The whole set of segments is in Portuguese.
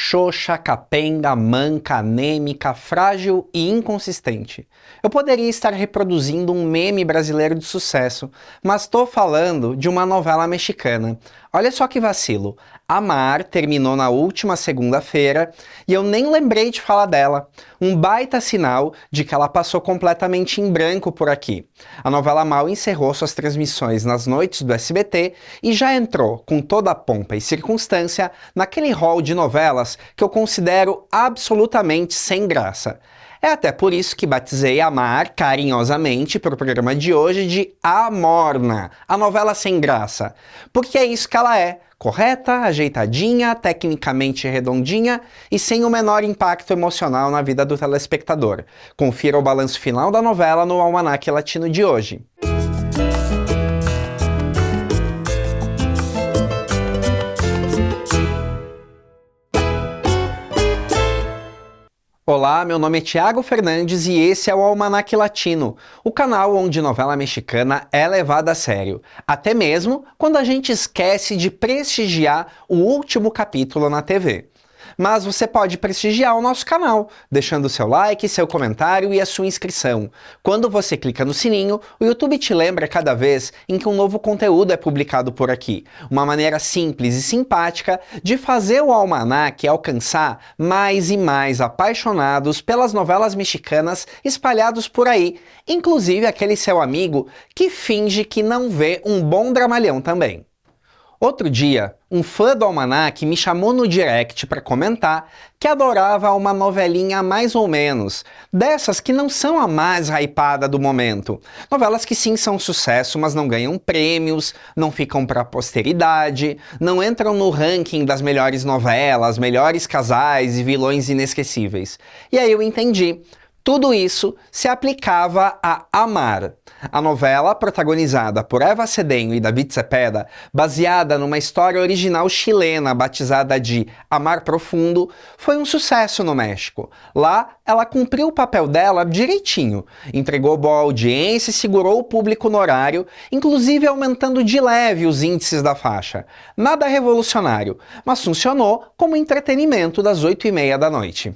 Xoxa, capenga, manca, anêmica, frágil e inconsistente. Eu poderia estar reproduzindo um meme brasileiro de sucesso, mas estou falando de uma novela mexicana. Olha só que vacilo. Amar terminou na última segunda-feira e eu nem lembrei de falar dela. Um baita sinal de que ela passou completamente em branco por aqui. A novela mal encerrou suas transmissões nas noites do SBT e já entrou, com toda a pompa e circunstância, naquele rol de novelas que eu considero absolutamente sem graça. É até por isso que batizei Amar carinhosamente para o programa de hoje de A Morna, a novela sem graça. Porque é isso que ela é, correta, ajeitadinha, tecnicamente redondinha e sem o menor impacto emocional na vida do telespectador. Confira o balanço final da novela no Almanaque Latino de hoje. Olá, meu nome é Thiago Fernandes e esse é o Almanaque Latino, o canal onde novela mexicana é levada a sério, até mesmo quando a gente esquece de prestigiar o último capítulo na TV. Mas você pode prestigiar o nosso canal, deixando seu like, seu comentário e a sua inscrição. Quando você clica no sininho, o YouTube te lembra cada vez em que um novo conteúdo é publicado por aqui. Uma maneira simples e simpática de fazer o Almanaque alcançar mais e mais apaixonados pelas novelas mexicanas espalhados por aí, inclusive aquele seu amigo que finge que não vê um bom dramalhão também. Outro dia, um fã do Almanaque me chamou no direct para comentar que adorava uma novelinha mais ou menos, dessas que não são a mais hypada do momento. Novelas que sim são sucesso, mas não ganham prêmios, não ficam para a posteridade, não entram no ranking das melhores novelas, melhores casais e vilões inesquecíveis. E aí eu entendi. Tudo isso se aplicava a Amar. A novela, protagonizada por Eva Cedeño e David Cepeda, baseada numa história original chilena batizada de Amar Profundo, foi um sucesso no México. Lá, ela cumpriu o papel dela direitinho, entregou boa audiência e segurou o público no horário, inclusive aumentando de leve os índices da faixa. Nada revolucionário, mas funcionou como entretenimento das 8h30 da noite.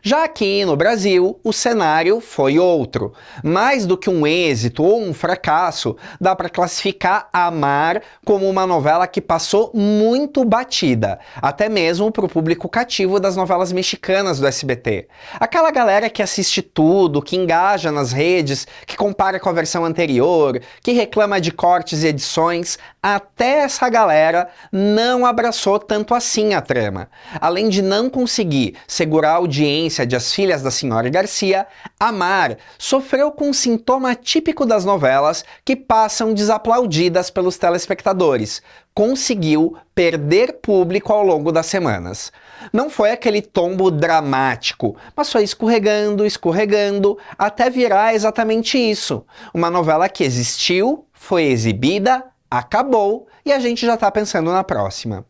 Já aqui no Brasil, o cenário foi outro. Mais do que um êxito ou um fracasso, dá para classificar Amar como uma novela que passou muito batida, até mesmo para o público cativo das novelas mexicanas do SBT. Aquela galera que assiste tudo, que engaja nas redes, que compara com a versão anterior, que reclama de cortes e edições, até essa galera não abraçou tanto assim a trama. Além de não conseguir segurar a audiência de As Filhas da Senhora Garcia, Amar sofreu com um sintoma típico das novelas que passam desaplaudidas pelos telespectadores. Conseguiu perder público ao longo das semanas. Não foi aquele tombo dramático, mas foi escorregando, escorregando, até virar exatamente isso. Uma novela que existiu, foi exibida, acabou e a gente já tá pensando na próxima.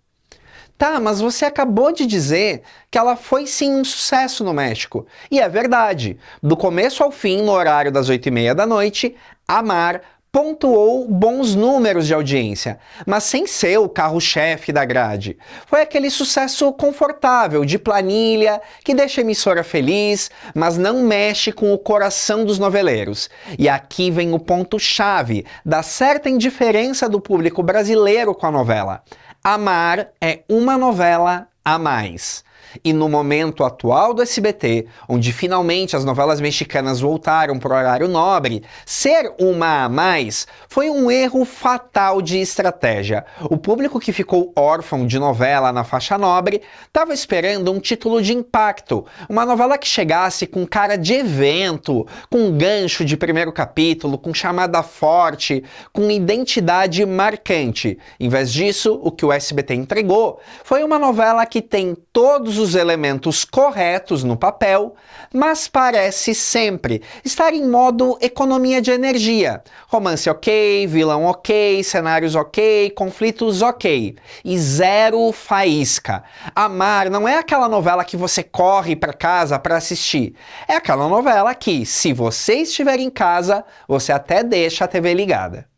Tá, mas você acabou de dizer que ela foi sim um sucesso no México. E é verdade. Do começo ao fim, no horário das 8h30 da noite, Amar pontuou bons números de audiência, mas sem ser o carro-chefe da grade. Foi aquele sucesso confortável, de planilha, que deixa a emissora feliz, mas não mexe com o coração dos noveleiros. E aqui vem o ponto-chave da certa indiferença do público brasileiro com a novela. Amar é uma novela a mais. E no momento atual do SBT, onde finalmente as novelas mexicanas voltaram para o horário nobre, ser uma a mais foi um erro fatal de estratégia. O público que ficou órfão de novela na faixa nobre estava esperando um título de impacto, uma novela que chegasse com cara de evento, com gancho de primeiro capítulo, com chamada forte, com identidade marcante. Em vez disso, o que o SBT entregou foi uma novela que tem todos os elementos corretos no papel, mas parece sempre estar em modo economia de energia. Romance ok, vilão ok, cenários ok, conflitos ok. E zero faísca. Amar não é aquela novela que você corre para casa para assistir. É aquela novela que, se você estiver em casa, você até deixa a TV ligada.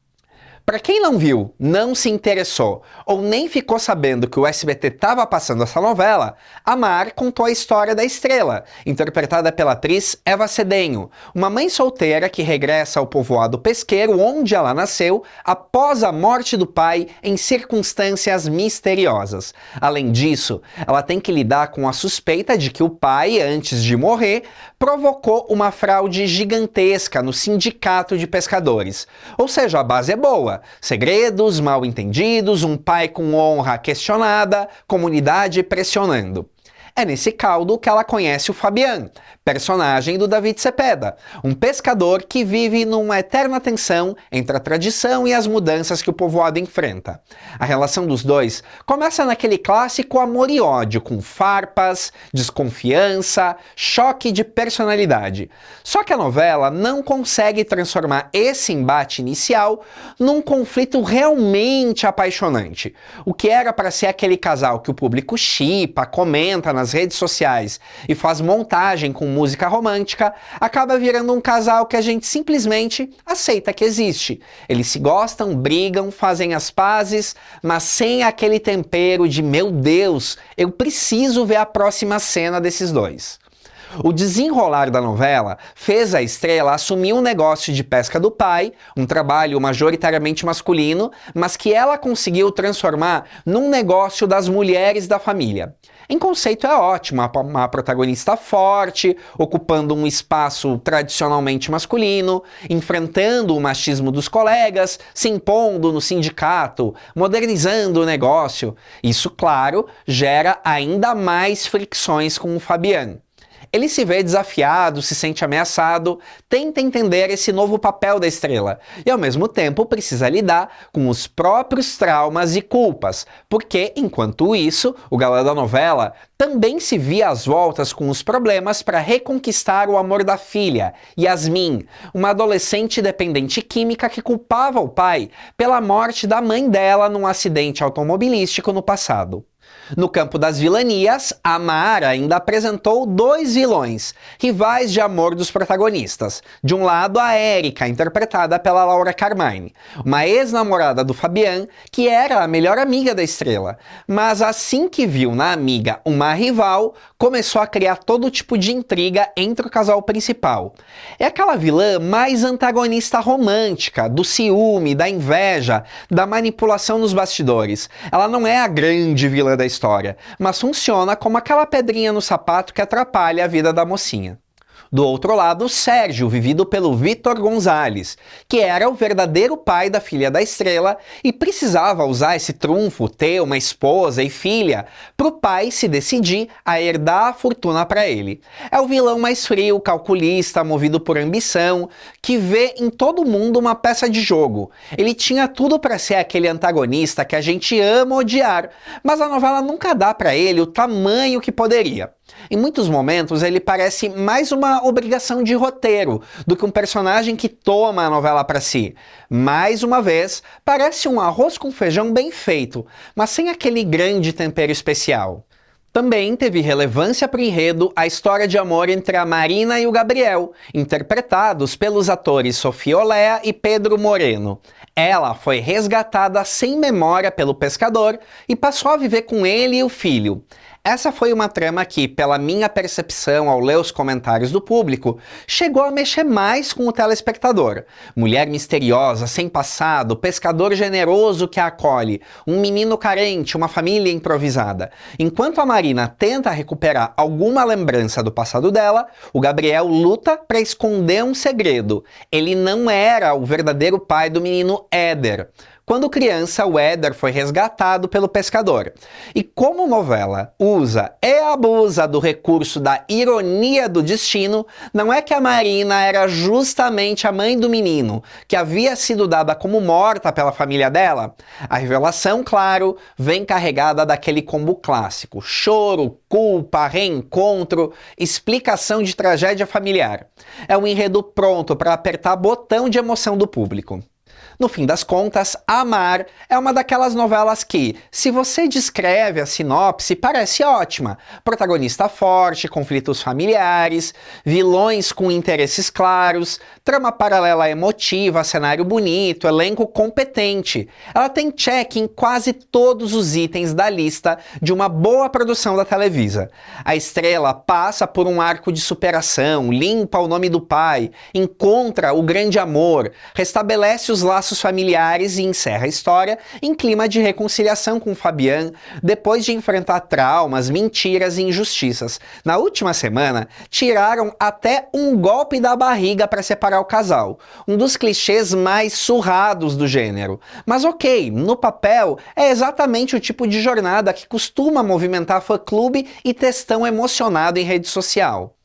Para quem não viu, não se interessou ou nem ficou sabendo que o SBT estava passando essa novela, a Mar contou a história da Estrela, interpretada pela atriz Eva Cedenho, uma mãe solteira que regressa ao povoado pesqueiro onde ela nasceu após a morte do pai em circunstâncias misteriosas. Além disso, ela tem que lidar com a suspeita de que o pai, antes de morrer, provocou uma fraude gigantesca no sindicato de pescadores. Ou seja, a base é boa. Segredos, mal entendidos, um pai com honra questionada, comunidade pressionando. É nesse caldo que ela conhece o Fabian, personagem do David Cepeda, um pescador que vive numa eterna tensão entre a tradição e as mudanças que o povoado enfrenta. A relação dos dois começa naquele clássico amor e ódio, com farpas, desconfiança, choque de personalidade. Só que a novela não consegue transformar esse embate inicial num conflito realmente apaixonante. O que era para ser aquele casal que o público shippa, comenta nas redes sociais e faz montagem com música romântica, acaba virando um casal que a gente simplesmente aceita que existe. Eles se gostam, brigam, fazem as pazes, mas sem aquele tempero de meu Deus, eu preciso ver a próxima cena desses dois. O desenrolar da novela fez a Estrela assumir um negócio de pesca do pai, um trabalho majoritariamente masculino, mas que ela conseguiu transformar num negócio das mulheres da família. Em conceito é ótimo, uma protagonista forte, ocupando um espaço tradicionalmente masculino, enfrentando o machismo dos colegas, se impondo no sindicato, modernizando o negócio. Isso, claro, gera ainda mais fricções com o Fabian. Ele se vê desafiado, se sente ameaçado, tenta entender esse novo papel da Estrela e, ao mesmo tempo, precisa lidar com os próprios traumas e culpas, porque, enquanto isso, o galã da novela também se via às voltas com os problemas para reconquistar o amor da filha, Yasmin, uma adolescente dependente química que culpava o pai pela morte da mãe dela num acidente automobilístico no passado. No campo das vilanias, a Mar ainda apresentou dois vilões, rivais de amor dos protagonistas. De um lado, a Érica, interpretada pela Laura Carmine, uma ex-namorada do Fabian, que era a melhor amiga da Estrela. Mas assim que viu na amiga uma rival, começou a criar todo tipo de intriga entre o casal principal. É aquela vilã mais antagonista romântica, do ciúme, da inveja, da manipulação nos bastidores. Ela não é a grande vilã da história, mas funciona como aquela pedrinha no sapato que atrapalha a vida da mocinha. Do outro lado, Sérgio, vivido pelo Vitor Gonzalez, que era o verdadeiro pai da filha da Estrela e precisava usar esse trunfo, ter uma esposa e filha, para o pai se decidir a herdar a fortuna para ele. É o vilão mais frio, calculista, movido por ambição, que vê em todo mundo uma peça de jogo. Ele tinha tudo para ser aquele antagonista que a gente ama odiar, mas a novela nunca dá para ele o tamanho que poderia. Em muitos momentos ele parece mais uma obrigação de roteiro do que um personagem que toma a novela para si. Mais uma vez, parece um arroz com feijão bem feito, mas sem aquele grande tempero especial. Também teve relevância para o enredo a história de amor entre a Marina e o Gabriel, interpretados pelos atores Sofia Olea e Pedro Moreno. Ela foi resgatada sem memória pelo pescador e passou a viver com ele e o filho. Essa foi uma trama que, pela minha percepção ao ler os comentários do público, chegou a mexer mais com o telespectador. Mulher misteriosa, sem passado, pescador generoso que a acolhe, um menino carente, uma família improvisada. Enquanto a Marina tenta recuperar alguma lembrança do passado dela, o Gabriel luta para esconder um segredo. Ele não era o verdadeiro pai do menino Éder. Quando criança, o Éder foi resgatado pelo pescador. E como novela usa e abusa do recurso da ironia do destino, não é que a Marina era justamente a mãe do menino, que havia sido dada como morta pela família dela? A revelação, claro, vem carregada daquele combo clássico: choro, culpa, reencontro, explicação de tragédia familiar. É um enredo pronto para apertar botão de emoção do público. No fim das contas, Amar é uma daquelas novelas que, se você descreve a sinopse, parece ótima. Protagonista forte, conflitos familiares, vilões com interesses claros, trama paralela emotiva, cenário bonito, elenco competente. Ela tem check em quase todos os itens da lista de uma boa produção da Televisa. A estrela passa por um arco de superação, limpa o nome do pai, encontra o grande amor, restabelece os laços familiares e encerra a história em clima de reconciliação com Fabian, depois de enfrentar traumas, mentiras e injustiças. Na última semana, tiraram até um golpe da barriga para separar o casal, um dos clichês mais surrados do gênero. Mas ok, no papel é exatamente o tipo de jornada que costuma movimentar fã-clube e textão emocionado em rede social.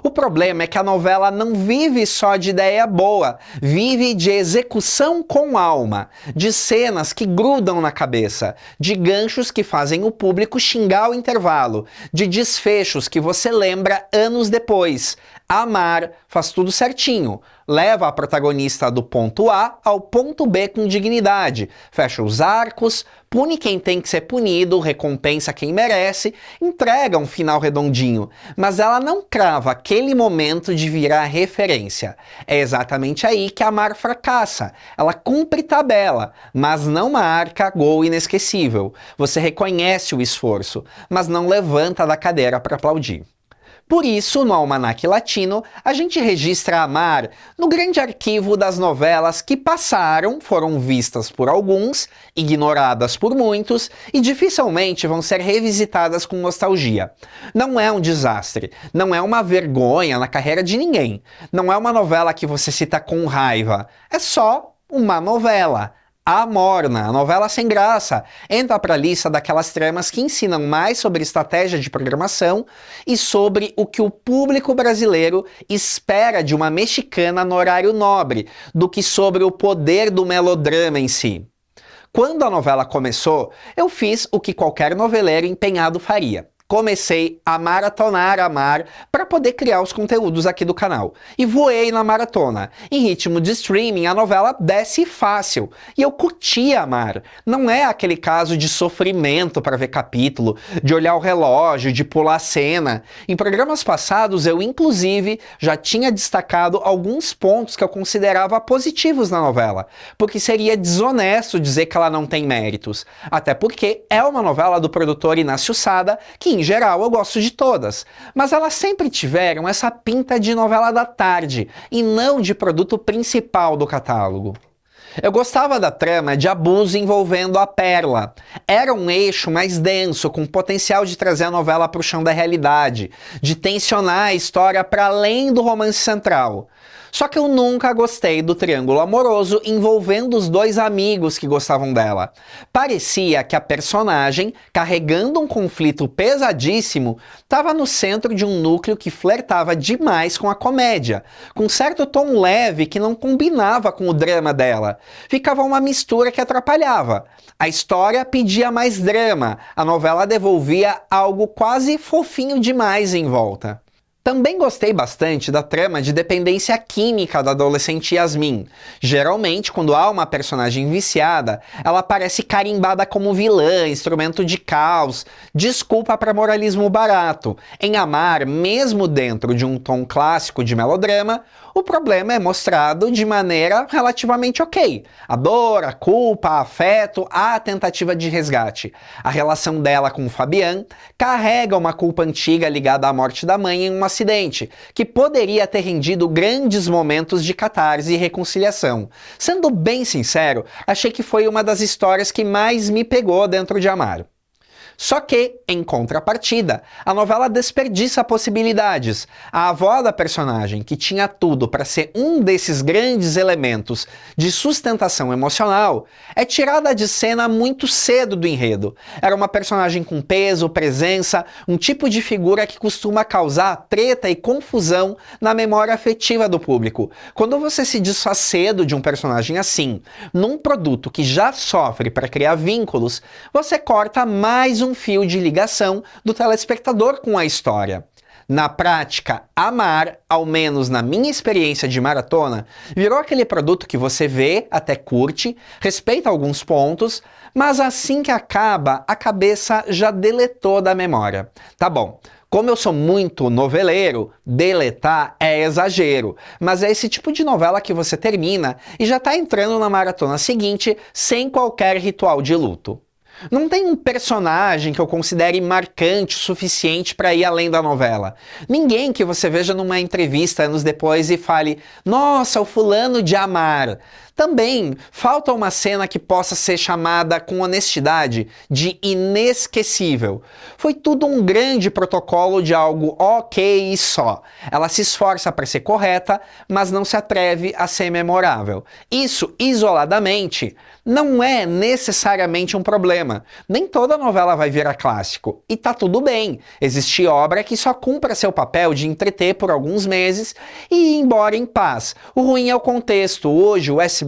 O problema é que a novela não vive só de ideia boa, vive de execução com alma, de cenas que grudam na cabeça, de ganchos que fazem o público xingar o intervalo, de desfechos que você lembra anos depois. Amar faz tudo certinho, leva a protagonista do ponto A ao ponto B com dignidade, fecha os arcos, pune quem tem que ser punido, recompensa quem merece, entrega um final redondinho, mas ela não crava aquele momento de virar referência. É exatamente aí que Amar fracassa. Ela cumpre tabela, mas não marca gol inesquecível. Você reconhece o esforço, mas não levanta da cadeira para aplaudir. Por isso, no Almanaque Latino, a gente registra Amar no grande arquivo das novelas que passaram, foram vistas por alguns, ignoradas por muitos e dificilmente vão ser revisitadas com nostalgia. Não é um desastre, não é uma vergonha na carreira de ninguém, não é uma novela que você cita com raiva, é só uma novela. A Morna, a novela sem graça, entra para a lista daquelas tramas que ensinam mais sobre estratégia de programação e sobre o que o público brasileiro espera de uma mexicana no horário nobre, do que sobre o poder do melodrama em si. Quando a novela começou, eu fiz o que qualquer noveleiro empenhado faria. Comecei a maratonar Amar para poder criar os conteúdos aqui do canal. E voei na maratona. Em ritmo de streaming, a novela desce fácil. E eu curti Amar. Não é aquele caso de sofrimento para ver capítulo, de olhar o relógio, de pular cena. Em programas passados, eu inclusive já tinha destacado alguns pontos que eu considerava positivos na novela. Porque seria desonesto dizer que ela não tem méritos. Até porque é uma novela do produtor Inácio Sada, que em geral eu gosto de todas, mas elas sempre tiveram essa pinta de novela da tarde e não de produto principal do catálogo. Eu gostava da trama de abuso envolvendo a Perla. Era um eixo mais denso, com potencial de trazer a novela para o chão da realidade, de tensionar a história para além do romance central. Só que eu nunca gostei do triângulo amoroso envolvendo os dois amigos que gostavam dela. Parecia que a personagem, carregando um conflito pesadíssimo, estava no centro de um núcleo que flertava demais com a comédia, com certo tom leve que não combinava com o drama dela. Ficava uma mistura que atrapalhava. A história pedia mais drama, a novela devolvia algo quase fofinho demais em volta. Também gostei bastante da trama de dependência química da adolescente Yasmin. Geralmente, quando há uma personagem viciada, ela parece carimbada como vilã, instrumento de caos, desculpa para moralismo barato. Em Amar, mesmo dentro de um tom clássico de melodrama, o problema é mostrado de maneira relativamente ok. A dor, a culpa, o afeto, a tentativa de resgate. A relação dela com o Fabian carrega uma culpa antiga ligada à morte da mãe em um acidente, que poderia ter rendido grandes momentos de catarse e reconciliação. Sendo bem sincero, achei que foi uma das histórias que mais me pegou dentro de Amar. Só que, em contrapartida, a novela desperdiça possibilidades. A avó da personagem, que tinha tudo para ser um desses grandes elementos de sustentação emocional, é tirada de cena muito cedo do enredo. Era uma personagem com peso, presença, um tipo de figura que costuma causar treta e confusão na memória afetiva do público. Quando você se desfaz cedo de um personagem assim, num produto que já sofre para criar vínculos, você corta mais um fio de ligação do telespectador com a história. Na prática, Amar, ao menos na minha experiência de maratona, virou aquele produto que você vê, até curte, respeita alguns pontos, mas assim que acaba, a cabeça já deletou da memória. Tá bom. Como eu sou muito noveleiro, deletar é exagero, mas é esse tipo de novela que você termina e já está entrando na maratona seguinte sem qualquer ritual de luto. Não tem um personagem que eu considere marcante o suficiente para ir além da novela. Ninguém que você veja numa entrevista anos depois e fale: "Nossa, o fulano de Amar". Também falta uma cena que possa ser chamada com honestidade de inesquecível. Foi tudo um grande protocolo de algo ok e só. Ela se esforça para ser correta, mas não se atreve a ser memorável. Isso, isoladamente, não é necessariamente um problema. Nem toda novela vai virar clássico. E tá tudo bem. Existe obra que só cumpra seu papel de entreter por alguns meses e ir embora em paz. O ruim é o contexto. Hoje o SBT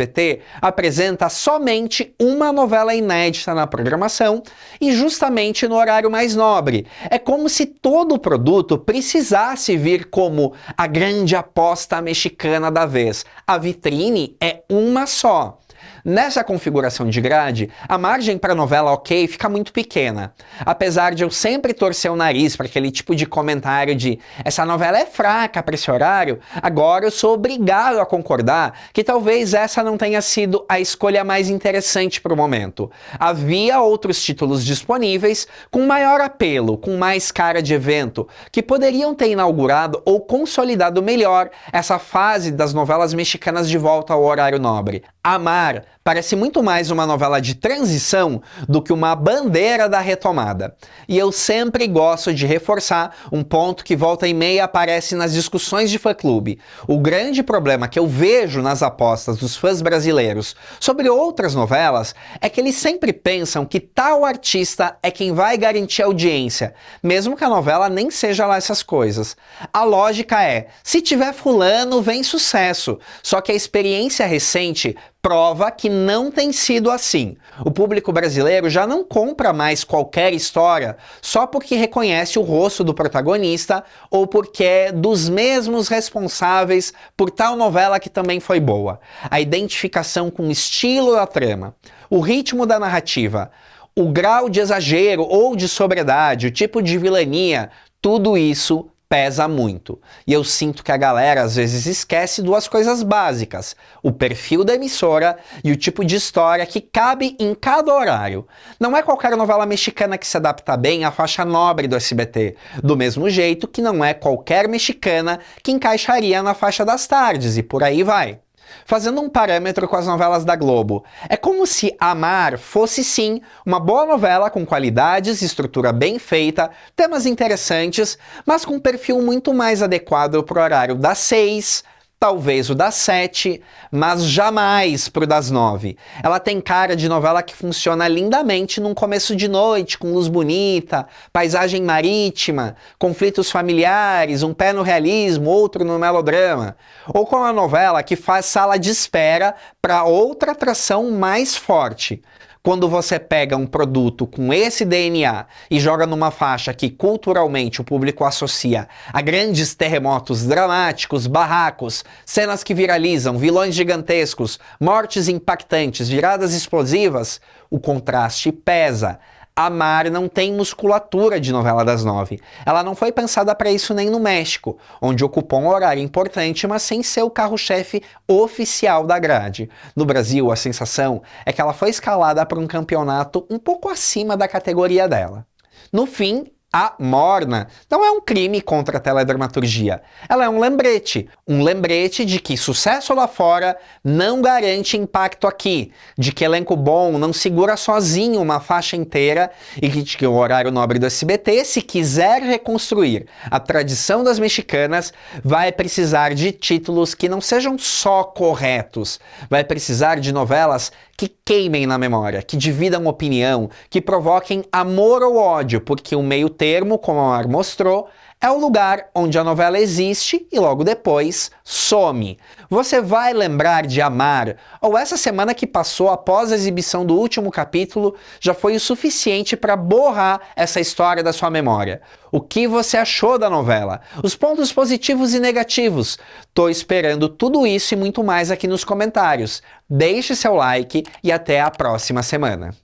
apresenta somente uma novela inédita na programação e justamente no horário mais nobre. É como se todo o produto precisasse vir como a grande aposta mexicana da vez. A vitrine é uma só. Nessa configuração de grade, a margem para a novela ok fica muito pequena. Apesar de eu sempre torcer o nariz para aquele tipo de comentário de "essa novela é fraca para esse horário", agora eu sou obrigado a concordar que talvez essa não tenha sido a escolha mais interessante para o momento. Havia outros títulos disponíveis com maior apelo, com mais cara de evento, que poderiam ter inaugurado ou consolidado melhor essa fase das novelas mexicanas de volta ao horário nobre. Amar parece muito mais uma novela de transição do que uma bandeira da retomada. E eu sempre gosto de reforçar um ponto que volta e meia aparece nas discussões de fã-clube. O grande problema que eu vejo nas apostas dos fãs brasileiros sobre outras novelas é que eles sempre pensam que tal artista é quem vai garantir a audiência, mesmo que a novela nem seja lá essas coisas. A lógica é, se tiver fulano, vem sucesso. Só que a experiência recente prova que não tem sido assim. O público brasileiro já não compra mais qualquer história só porque reconhece o rosto do protagonista ou porque é dos mesmos responsáveis por tal novela que também foi boa. A identificação com o estilo da trama, o ritmo da narrativa, o grau de exagero ou de sobriedade, o tipo de vilania, tudo isso pesa muito. E eu sinto que a galera às vezes esquece duas coisas básicas: o perfil da emissora e o tipo de história que cabe em cada horário. Não é qualquer novela mexicana que se adapta bem à faixa nobre do SBT, do mesmo jeito que não é qualquer mexicana que encaixaria na faixa das tardes, e por aí vai. Fazendo um parâmetro com as novelas da Globo, é como se Amar fosse sim uma boa novela com qualidades, estrutura bem feita, temas interessantes, mas com um perfil muito mais adequado para o horário das 6, talvez o das 7, mas jamais pro das 9. Ela tem cara de novela que funciona lindamente num começo de noite, com luz bonita, paisagem marítima, conflitos familiares, um pé no realismo, outro no melodrama. Ou com a novela que faz sala de espera para outra atração mais forte. Quando você pega um produto com esse DNA e joga numa faixa que culturalmente o público associa a grandes terremotos dramáticos, barracos, cenas que viralizam, vilões gigantescos, mortes impactantes, viradas explosivas, o contraste pesa. Amar não tem musculatura de novela das 9. Ela não foi pensada para isso nem no México, onde ocupou um horário importante, mas sem ser o carro-chefe oficial da grade. No Brasil, a sensação é que ela foi escalada para um campeonato um pouco acima da categoria dela. No fim, a Morna não é um crime contra a teledramaturgia. Ela é um lembrete de que sucesso lá fora não garante impacto aqui, de que elenco bom não segura sozinho uma faixa inteira e de que o horário nobre do SBT, se quiser reconstruir a tradição das mexicanas, vai precisar de títulos que não sejam só corretos, vai precisar de novelas que queimem na memória, que dividam opinião, que provoquem amor ou ódio, porque o meio termo termo, como Amar mostrou, é o lugar onde a novela existe e logo depois some. Você vai lembrar de Amar? Ou essa semana que passou após a exibição do último capítulo já foi o suficiente para borrar essa história da sua memória? O que você achou da novela? Os pontos positivos e negativos? Tô esperando tudo isso e muito mais aqui nos comentários. Deixe seu like e até a próxima semana.